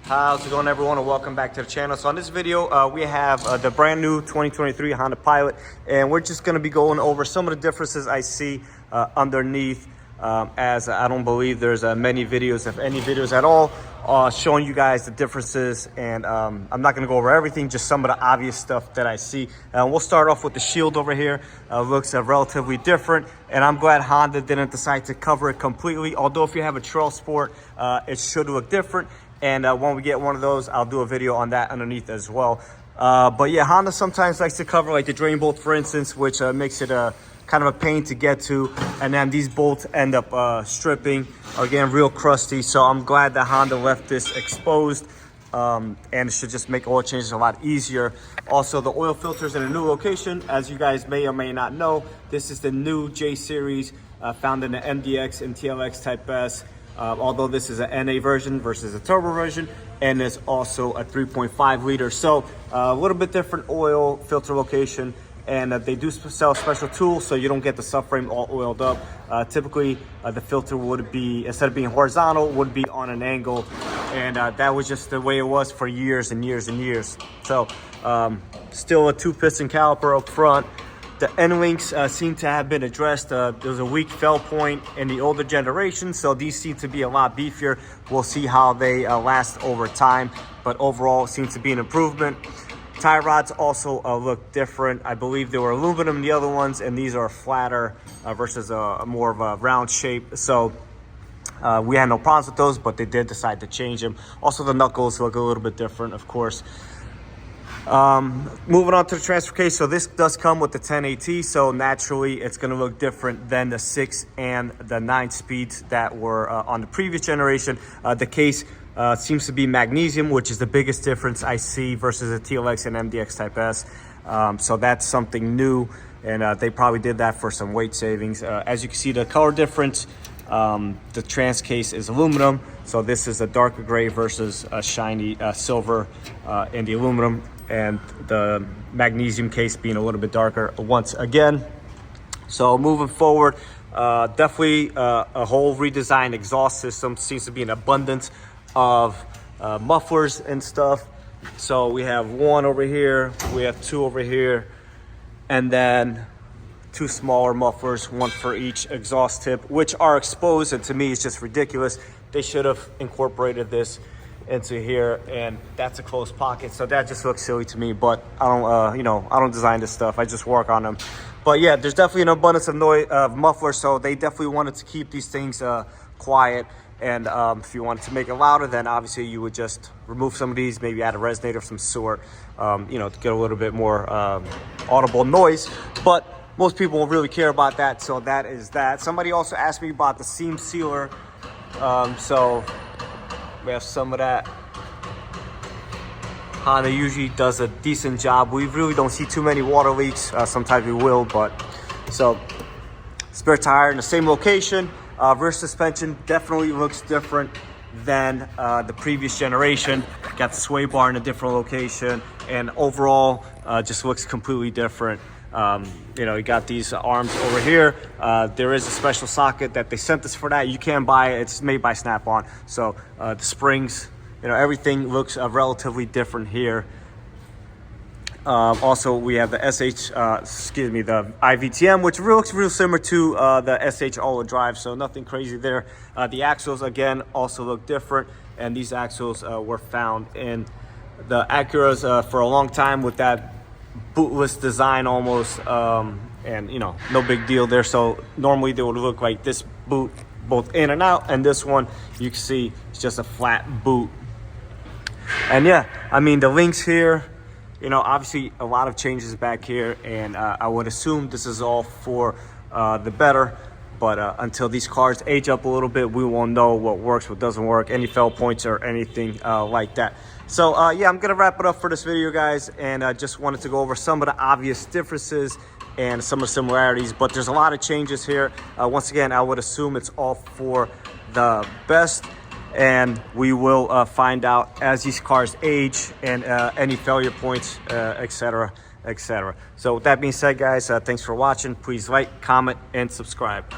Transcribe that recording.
How's it going, everyone, and welcome back to the channel. So on this video we have the brand new 2023 Honda Pilot, and we're just going to be going over some of the differences I see underneath, as I don't believe there's many videos, if any videos at all, showing you guys the differences. And I'm not going to go over everything, just some of the obvious stuff that I see. We'll start off with the shield over here. Looks relatively different, and I'm glad Honda didn't decide to cover it completely, although if you have a Trail Sport it should look different. And when we get one of those, I'll do a video on that underneath as well. But yeah, Honda sometimes likes to cover like the drain bolt, for instance, which makes it kind of a pain to get to. And then these bolts end up stripping, again, real crusty. So I'm glad that Honda left this exposed, and it should just make oil changes a lot easier. Also, the oil filters in a new location, as you guys may or may not know. This is the new J Series, found in the MDX and TLX Type S. Although this is an NA version versus a turbo version, and it's also a 3.5 liter. So a little bit different oil filter location, and they do sell special tools so you don't get the subframe all oiled up. Typically the filter would be, instead of being horizontal, would be on an angle, and that was just the way it was for years and years and years. So still a 2-piston caliper up front. The end links seem to have been addressed. There's a weak fell point in the older generation, so these seem to be a lot beefier. We'll see how they last over time, but overall it seems to be an improvement. Tie rods also look different. I believe they were aluminum in the other ones, and these are flatter versus a more of a round shape. So we had no problems with those, but they did decide to change them. Also, the knuckles look a little bit different, of course. Moving on to the transfer case. So this does come with the 10AT, so naturally it's going to look different than the 6 and the 9 speeds that were on the previous generation. The case seems to be magnesium, which is the biggest difference I see versus the TLX and MDX Type S. So that's something new, and they probably did that for some weight savings. As you can see, the color difference, the trans case is aluminum, so this is a darker gray versus a shiny silver in the aluminum, and the magnesium case being a little bit darker once again. So moving forward, definitely a whole redesigned exhaust system. Seems to be an abundance of mufflers and stuff. So we have one over here, we have two over here, and then two smaller mufflers, one for each exhaust tip, which are exposed, and to me it's just ridiculous. They should have incorporated this into here, and that's a closed pocket, so that just looks silly to me. But I don't I don't design this stuff, I just work on them. But yeah, there's definitely an abundance of noise of mufflers, so they definitely wanted to keep these things quiet. And if you wanted to make it louder, then obviously you would just remove some of these, maybe add a resonator of some sort, to get a little bit more audible noise. But most people won't really care about that, so that is that. Somebody also asked me about the seam sealer, so we have some of that. Honda usually does a decent job. We really don't see too many water leaks. Sometimes we will, but so spare tire in the same location. Rear suspension definitely looks different than the previous generation. Got the sway bar in a different location, and overall just looks completely different. You got these arms over here. There is a special socket that they sent us for that. You can buy it. It's made by Snap-on. So the springs, everything looks relatively different here. Also, we have the the IVTM, which looks real similar to the SH all-wheel drive, so nothing crazy there. The axles, again, also look different, and these axles were found in the Acuras for a long time with that bootless design almost, and no big deal there. So normally they would look like this boot, both in and out, and this one you can see it's just a flat boot. And yeah, I mean, the links here, obviously a lot of changes back here, and I would assume this is all for the better. But until these cars age up a little bit, we won't know what works, what doesn't work, any fail points or anything like that. So yeah, I'm gonna wrap it up for this video, guys, and I just wanted to go over some of the obvious differences and some of the similarities, but there's a lot of changes here. Once again, I would assume it's all for the best, and we will find out as these cars age and any failure points, etc. etc. So with that being said, guys, thanks for watching. Please like, comment, and subscribe.